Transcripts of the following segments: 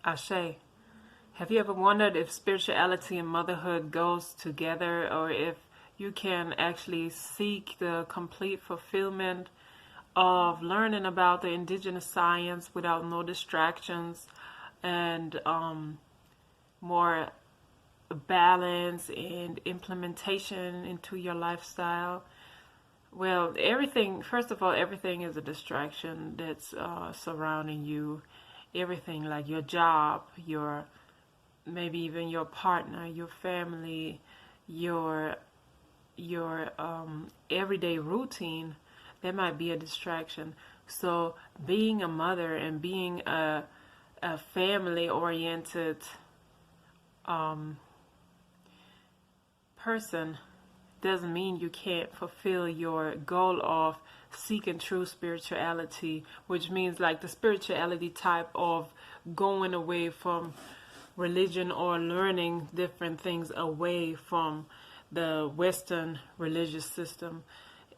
Ashe. Have you ever wondered if spirituality and motherhood goes together, or if you can actually seek the complete fulfillment of learning about the indigenous science without no distractions and more balance and implementation into your lifestyle? Well, everything, first of all, everything is a distraction that's surrounding you. Everything, like your job, your maybe even your partner, your family, your everyday routine, that might be a distraction. So being a mother and being a family oriented person doesn't mean you can't fulfill your goal of seeking true spirituality, which means like the spirituality type of going away from religion or learning different things away from the Western religious system.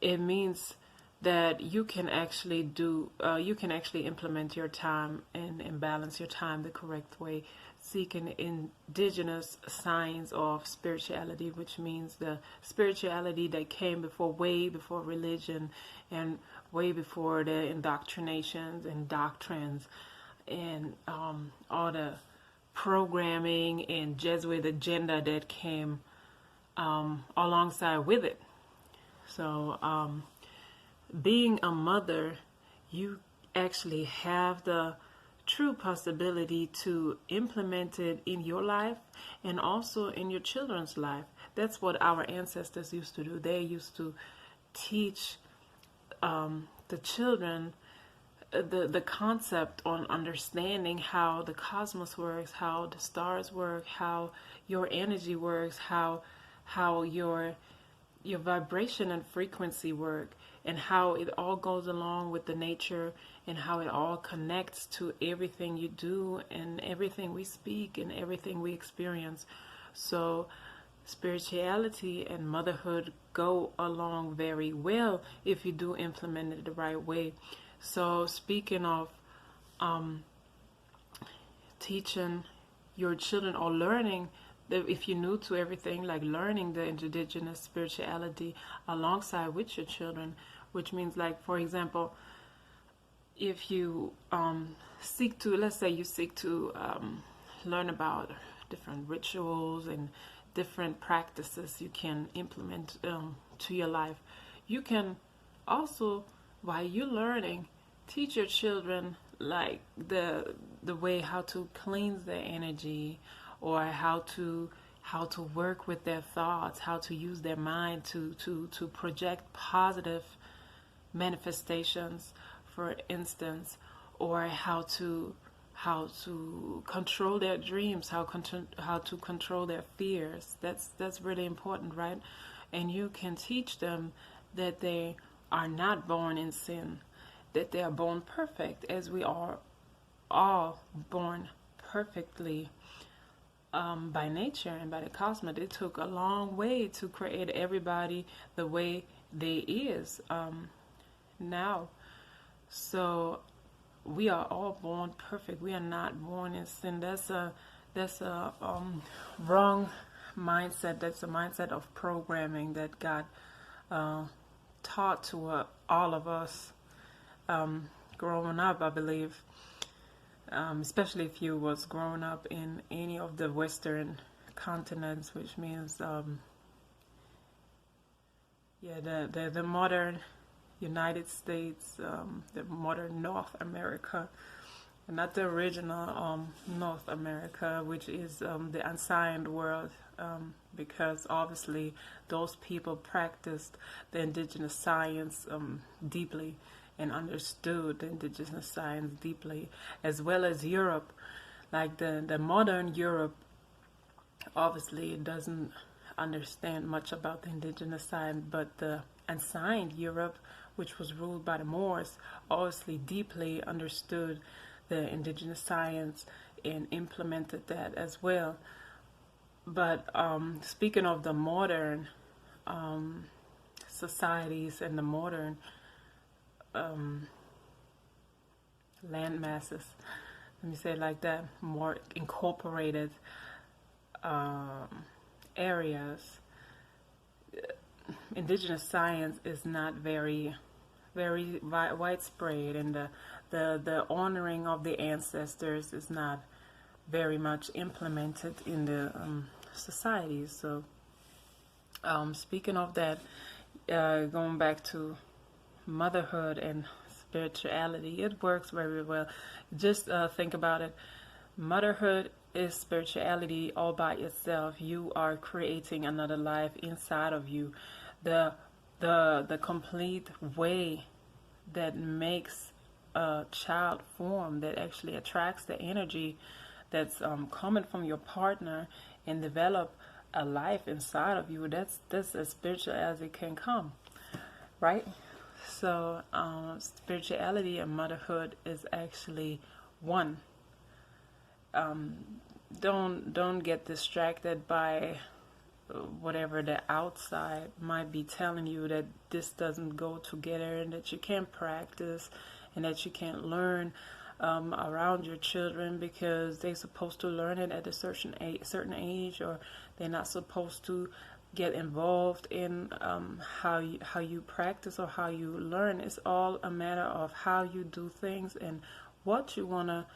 It means that you can actually implement your time and balance your time the correct way, seeking indigenous signs of spirituality, which means the spirituality that came before, way before religion and way before the indoctrinations and doctrines and all the programming and Jesuit agenda that came alongside with it. So being a mother, you actually have the true possibility to implement it in your life and also in your children's life. That's what our ancestors used to do. They used to teach the children the concept on understanding how the cosmos works, how the stars work, how your energy works, how your vibration and frequency work, and how it all goes along with the nature, and how it all connects to everything you do and everything we speak and everything we experience. So spirituality and motherhood go along very well if you do implement it the right way. So speaking of teaching your children or learning, that if you're new to everything, like learning the indigenous spirituality alongside with your children, which means, like, for example, if you seek to, let's say you seek to learn about different rituals and different practices you can implement to your life, you can also, while you're learning, teach your children like the way how to cleanse their energy, or how to work with their thoughts, how to use their mind to project positive manifestations, for instance, or how to control their dreams, how to control their fears. That's really important, right? And you can teach them that they are not born in sin, that they are born perfect, as we are all born perfectly by nature and by the cosmos. It took a long way to create everybody the way they is now. So we are all born perfect. We are not born in sin. That's a wrong mindset. That's a mindset of programming that got taught to all of us growing up, I believe. Especially if you was growing up in any of the Western continents, which means the modern United States, the modern North America, and not the original North America, which is the unsigned world, because obviously those people practiced the indigenous science deeply and understood the indigenous science deeply, as well as Europe. Like the modern Europe obviously doesn't understand much about the indigenous science, but the unsigned Europe, which was ruled by the Moors, obviously deeply understood the indigenous science and implemented that as well. But speaking of the modern societies and the modern land masses, let me say it like that, more incorporated areas. Indigenous science is not very widespread, and the honoring of the ancestors is not very much implemented in the societies. So speaking of that, going back to motherhood and spirituality, it works very well. Just think about it. Motherhood is spirituality all by itself. You are creating another life inside of you. The complete way that makes a child form, that actually attracts the energy that's coming from your partner and develop a life inside of you. That's as spiritual as it can come, right? So spirituality and motherhood is actually one. Don't get distracted by whatever the outside might be telling you, that this doesn't go together and that you can't practice and that you can't learn around your children because they're supposed to learn it at a certain age, or they're not supposed to get involved in how you practice or how you learn. It's all a matter of how you do things and what you want to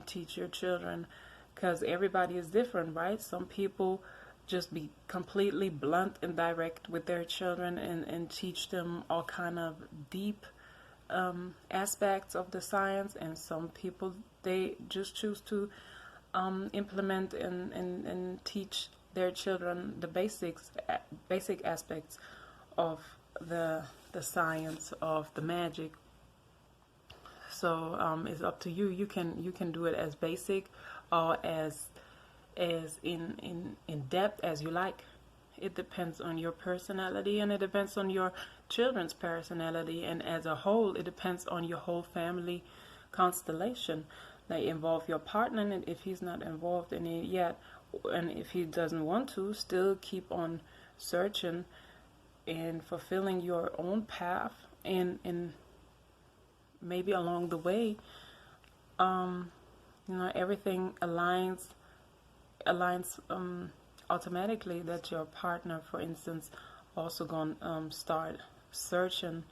teach your children, because everybody is different, right? Some people just be completely blunt and direct with their children and teach them all kind of deep aspects of the science, and some people, they just choose to implement and teach their children the basic aspects of the science, of the magic. So it's up to you. You can do it as basic or as in depth as you like. It depends on your personality, and it depends on your children's personality, and as a whole, it depends on your whole family constellation. Like, involve your partner, and if he's not involved in it yet, and if he doesn't want to, still keep on searching and fulfilling your own path, and maybe along the way, everything aligns automatically, that your partner, for instance, also gonna start searching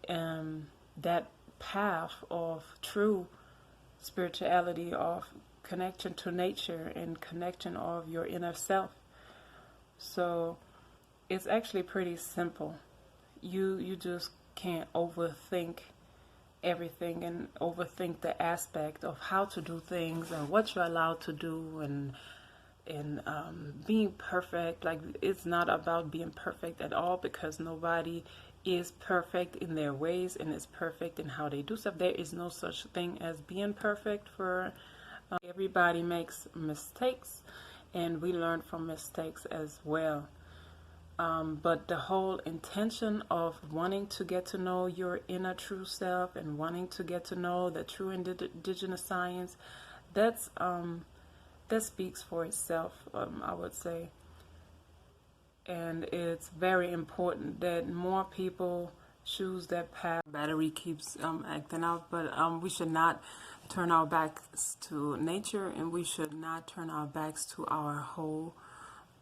that path of true spirituality, of connection to nature and connection of your inner self. So it's actually pretty simple. You just can't overthink everything and overthink the aspect of how to do things and what you're allowed to do, and being perfect. Like, it's not about being perfect at all, because nobody is perfect in their ways and is perfect in how they do stuff. There is no such thing as being perfect. For everybody makes mistakes, and we learn from mistakes as well. But the whole intention of wanting to get to know your inner true self and wanting to get to know the true indigenous science, that speaks for itself, I would say. And it's very important that more people choose that path. Battery keeps acting out, but we should not turn our backs to nature, and we should not turn our backs to our whole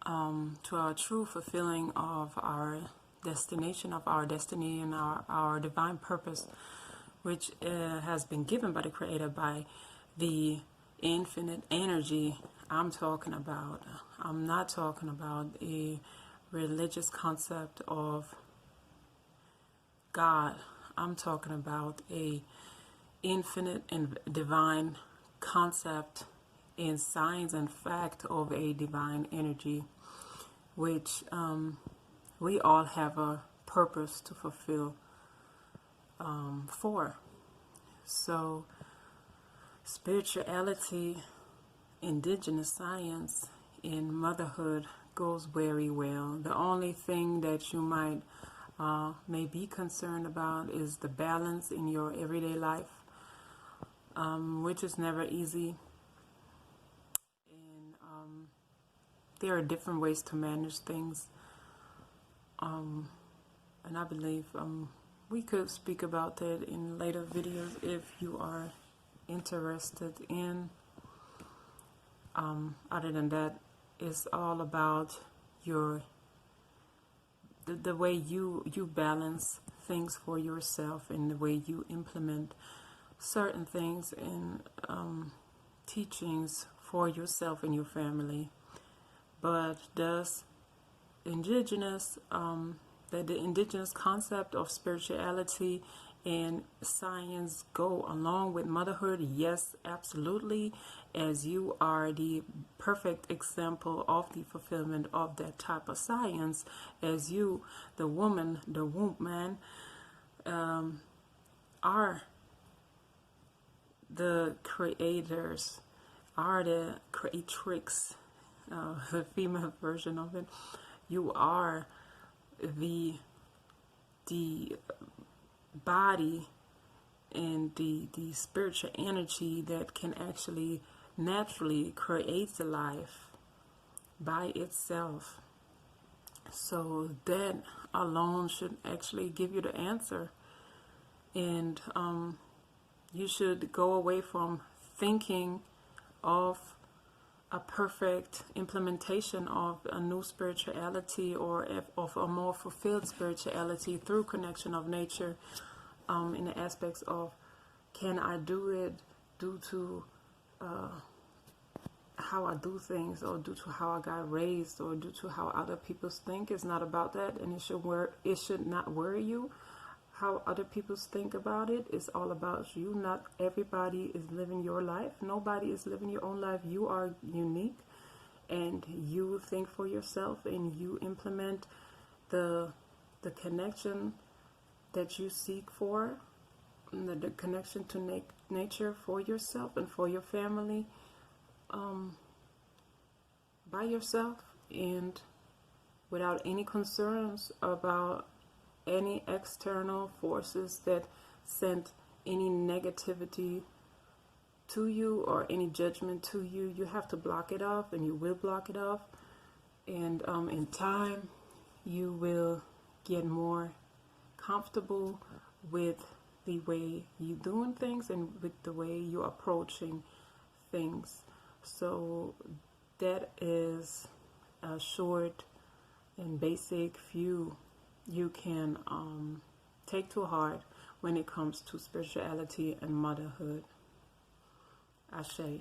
to our true fulfilling of our destination, of our destiny, and our divine purpose, which has been given by the Creator, by the infinite energy I'm talking about. I'm not talking about a religious concept of God. I'm talking about a infinite and divine concept in science and fact of a divine energy, which we all have a purpose to fulfill for. So spirituality, indigenous science, and motherhood goes very well. The only thing that you might may be concerned about is the balance in your everyday life, which is never easy. And there are different ways to manage things. And I believe we could speak about that in later videos if you are interested in. Other than that, it's all about the way you balance things for yourself and the way you implement certain things in teachings for yourself and your family. But does indigenous the indigenous concept of spirituality and science go along with motherhood? Yes, absolutely, as you are the perfect example of the fulfillment of that type of science, as you, the woman, the womb man, are the creators, are the creatrix, the female version of it. You are the body and the spiritual energy that can actually naturally create the life by itself. So that alone should actually give you the answer. And you should go away from thinking of a perfect implementation of a new spirituality or of a more fulfilled spirituality through connection of nature, in the aspects of, can I do it due to how I do things, or due to how I got raised, or due to how other people think? It's not about that, and it should not worry you how other people think about it. It's all about you. Not everybody is living your life. Nobody is living your own life. You are unique, and you think for yourself, and you implement the connection that you seek for, the connection to nature for yourself and for your family, by yourself, and without any concerns about any external forces that send any negativity to you or any judgment to you. You have to block it off, and you will block it off. And in time, you will get more comfortable with the way you're doing things and with the way you're approaching things. So that is a short and basic view you can take to heart when it comes to spirituality and motherhood. Ashe.